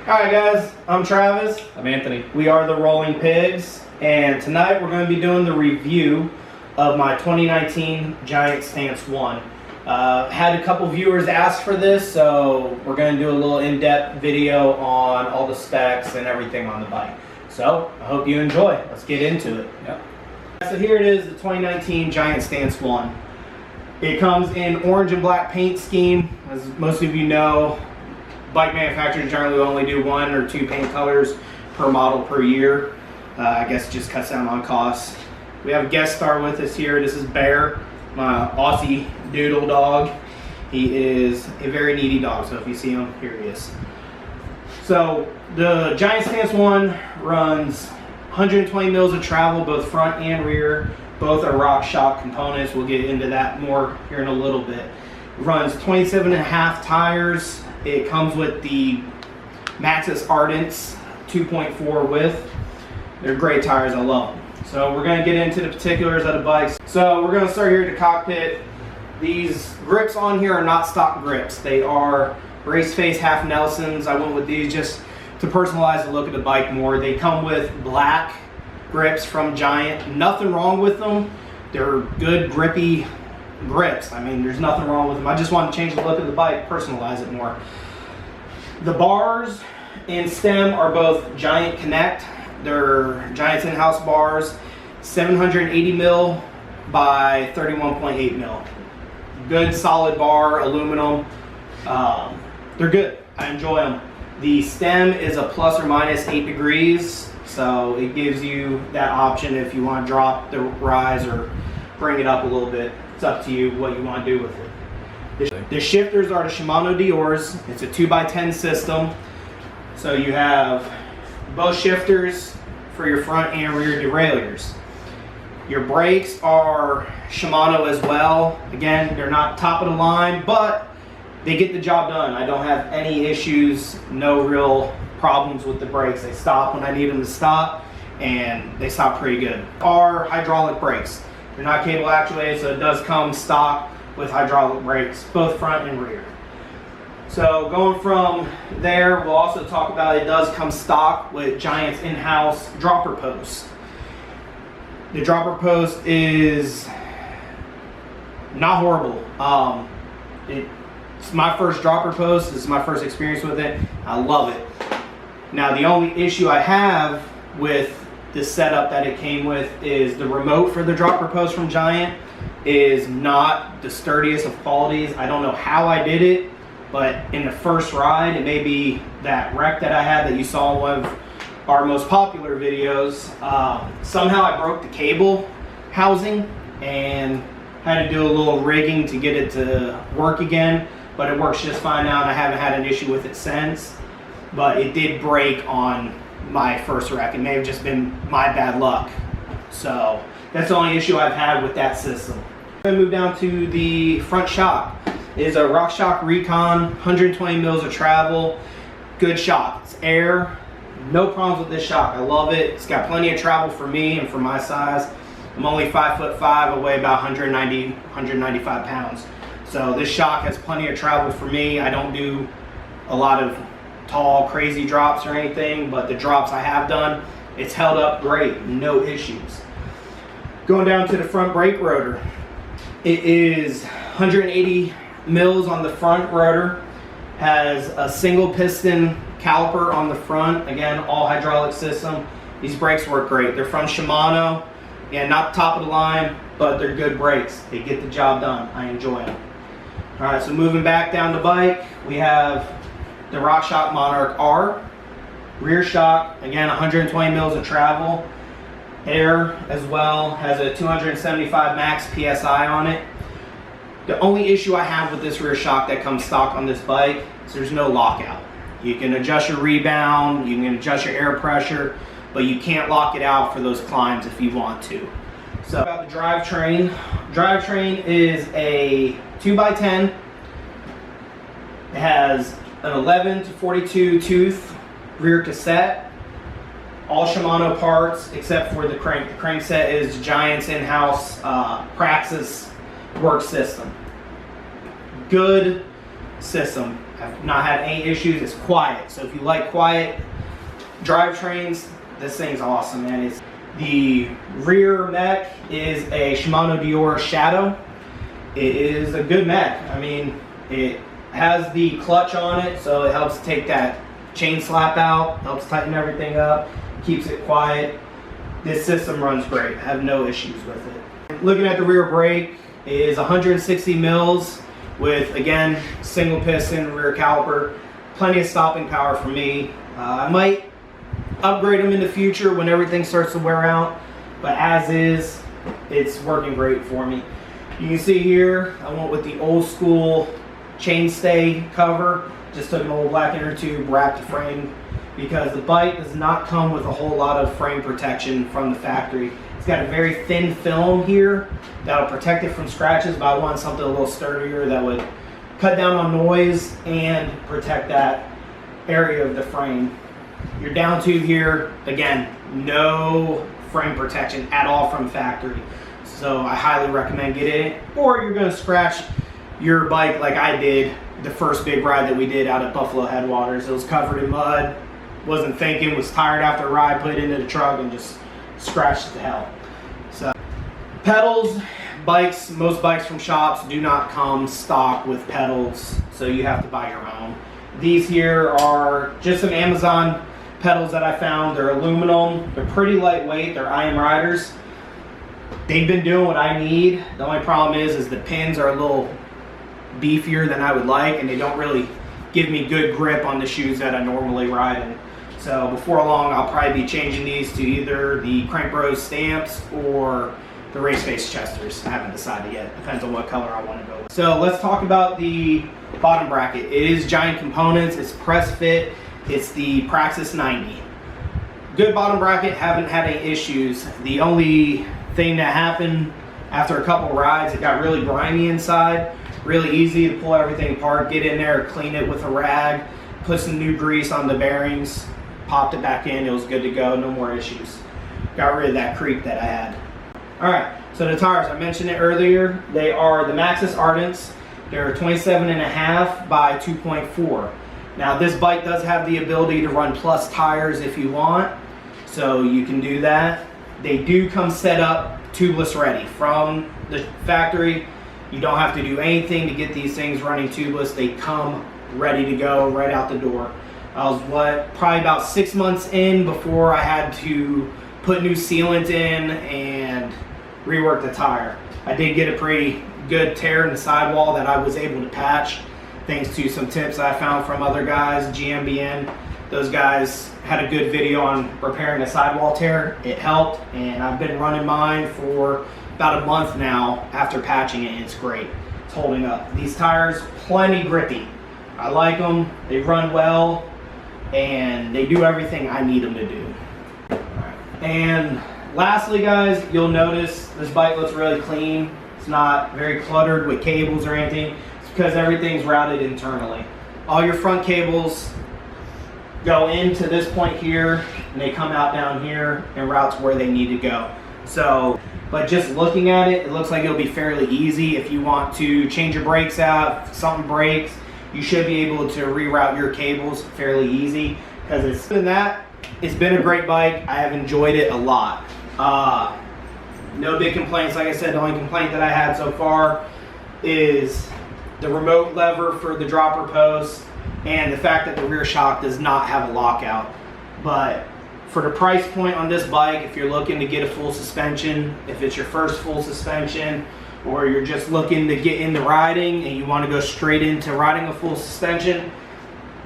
Alright guys, I'm Travis. I'm Anthony. We are the Rolling Pigs, and tonight we're going to be doing the review of my 2019 Giant Stance 1. Had a couple viewers ask for this, so we're going to do a little in-depth video on all the specs and everything on the bike. So, I hope you enjoy. Let's get into it. Yep. So here it is, the 2019 Giant Stance 1. It comes in orange and black paint scheme. As most of you know, bike manufacturers generally only do 1 or 2 paint colors per model per year. I guess it just cuts down on costs. We have a guest star with us here. This is Bear, my Aussie doodle dog. He is a very needy dog, so if you see him, here he is. So the Giant Stance 1 runs 120 mils of travel, both front and rear. Both are RockShox components. We'll get into that more here in a little bit. It runs 27.5 tires. It comes with the Maxxis Ardents 2.4 width. They're great tires, I love them. So we're going to get into the particulars of the bikes. So we're going to start here at the cockpit. These grips on here are not stock grips. They are race face half Nelsons. I went with these just to personalize the look of the bike more. They come with black grips from Giant. Nothing wrong with them. They're good grippy grips. I mean, there's nothing wrong with them. I just want to change the look of the bike, personalize it more. The bars and stem are both Giant Connect. They're Giant's in-house bars, 780 mil by 31.8 mil. Good solid bar, aluminum. They're good. I enjoy them. The stem is a plus or minus 8 degrees, so it gives you that option if you want to drop the rise or bring it up a little bit. It's up to you what you want to do with it. The shifters are the Shimano Diors. It's a 2x10 system. So you have both shifters for your front and rear derailleurs. Your brakes are Shimano as well. Again, they're not top of the line, but they get the job done. I don't have any issues, no real problems with the brakes. They stop when I need them to stop, and they stop pretty good. Are hydraulic brakes. They're not cable actuated, so it does come stock with hydraulic brakes, both front and rear. So going from there, we'll also talk about it does come stock with Giant's in-house dropper post. The dropper post is not horrible. It's my first dropper post. This is my first experience with it. I love it. Now the only issue I have with the setup that it came with is the remote for the dropper post from Giant is not the sturdiest of qualities. I don't know how I did it, but in the first ride, it may be that wreck that I had that you saw in one of our most popular videos. Somehow I broke the cable housing and had to do a little rigging to get it to work again, but it works just fine now and I haven't had an issue with it since. But it did break on my first wreck. It may have just been my bad luck. So that's the only issue I've had with that system. I'm going to move down to the front shock. It is a RockShox Recon, 120 mils of travel. Good shock. It's air. No problems with this shock. I love it. It's got plenty of travel for me and for my size. I'm only 5'5". I weigh about 190, 195 pounds. So this shock has plenty of travel for me. I don't do a lot of tall, crazy drops or anything, but the drops I have done, it's held up great, no issues. Going down to the front brake rotor, it is 180 mils on the front rotor, has a single piston caliper on the front, again, all hydraulic system. These brakes work great. They're from Shimano, and not top of the line, but they're good brakes. They get the job done. I enjoy them. All right, so moving back down the bike, we have the RockShox Monarch R. Rear shock, again, 120 mils of travel. Air as well, has a 275 max PSI on it. The only issue I have with this rear shock that comes stock on this bike is there's no lockout. You can adjust your rebound, you can adjust your air pressure, but you can't lock it out for those climbs if you want to. So about the drivetrain. Drivetrain is a 2x10. It has an 11 to 42 tooth rear cassette. All Shimano parts except for the crank. The crankset is Giant's in-house Praxis work system. Good system. I've not had any issues. It's quiet. So if you like quiet drivetrains, this thing's awesome, man. The rear mech is a Shimano Dior Shadow. It is a good mech. I mean, it has the clutch on it, so it helps take that chain slap out, helps tighten everything up, keeps it quiet. This system runs great. I have no issues with it. Looking at the rear brake, it is 160 mils with, again, single piston rear caliper. Plenty of stopping power for me. I might upgrade them in the future when everything starts to wear out, but as is, it's working great for me. You can see here, I went with the old school chainstay cover. Just took an old black inner tube, wrapped the frame, because the bike does not come with a whole lot of frame protection from the factory. It's got a very thin film here that'll protect it from scratches, but I want something a little sturdier that would cut down on noise and protect that area of the frame. Your down tube here, again, no frame protection at all from factory. So I highly recommend getting it. Or you're gonna scratch your bike like I did the first big ride that we did out at Buffalo Headwaters. It was covered in mud, wasn't thinking, was tired after a ride, put it into the truck and just scratched it to hell. So pedals, bikes, most bikes from shops do not come stock with pedals, so you have to buy your own. These here are just some Amazon pedals that I found. They're aluminum, they're pretty lightweight, they're I Am Riders. They've been doing what I need. The only problem is the pins are a little beefier than I would like, and they don't really give me good grip on the shoes that I normally ride in. So before long, I'll probably be changing these to either the Crank Bros Stamps or the Race Face Chesters. I haven't decided yet. Depends on what color I want to go with. So let's talk about the bottom bracket. It is Giant Components. It's press fit. It's the Praxis 90. Good bottom bracket. Haven't had any issues. The only thing that happened after a couple rides, it got really grimy inside. Really easy to pull everything apart, get in there, clean it with a rag, put some new grease on the bearings, popped it back in, it was good to go, no more issues. Got rid of that creep that I had. All right, so the tires, I mentioned it earlier, they are the Maxxis Ardents. They're 27.5 by 2.4. Now this bike does have the ability to run plus tires if you want, so you can do that. They do come set up tubeless ready from the factory. You don't have to do anything to get these things running tubeless. They come ready to go right out the door. I was probably about 6 months in before I had to put new sealant in and rework the tire. I did get a pretty good tear in the sidewall that I was able to patch thanks to some tips I found from other guys, GMBN. Those guys had a good video on repairing a sidewall tear. It helped, and I've been running mine for about a month now after patching it, and it's great. It's holding up. These tires, plenty grippy. I like them, they run well, and they do everything I need them to do. And lastly, guys, you'll notice this bike looks really clean. It's not very cluttered with cables or anything. It's because everything's routed internally. All your front cables go into this point here, and they come out down here and route to where they need to go. So, but just looking at it, it looks like it'll be fairly easy. If you want to change your brakes out, if something breaks, you should be able to reroute your cables fairly easy, because it's been a great bike. I have enjoyed it a lot. No big complaints. Like I said, the only complaint that I had so far is the remote lever for the dropper post and the fact that the rear shock does not have a lockout. But for the price point on this bike, if you're looking to get a full suspension, if it's your first full suspension, or you're just looking to get into riding and you want to go straight into riding a full suspension,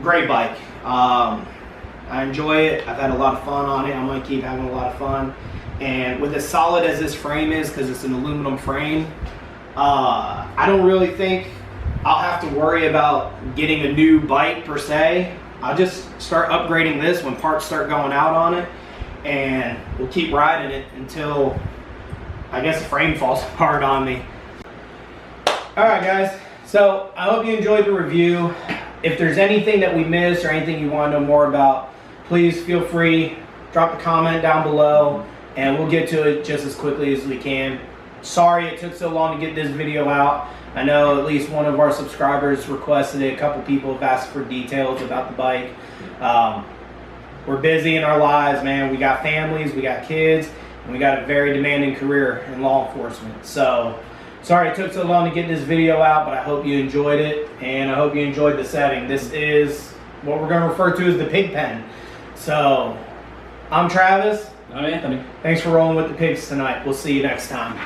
great bike. I enjoy it. I've had a lot of fun on it. I'm going to keep having a lot of fun. And with as solid as this frame is, because it's an aluminum frame, I don't really think I'll have to worry about getting a new bike per se. I'll just start upgrading this when parts start going out on it, and we'll keep riding it until I guess the frame falls apart on me. Alright guys, so I hope you enjoyed the review. If there's anything that we missed or anything you want to know more about, please feel free, drop a comment down below, and we'll get to it just as quickly as we can. Sorry it took so long to get this video out. I know at least one of our subscribers requested it. A couple people have asked for details about the bike. We're busy in our lives, man. We got families, we got kids, and we got a very demanding career in law enforcement. So, sorry it took so long to get this video out, but I hope you enjoyed it, and I hope you enjoyed the setting. This is what we're going to refer to as the pig pen. So, I'm Travis. I'm Anthony. Thanks for rolling with the pigs tonight. We'll see you next time.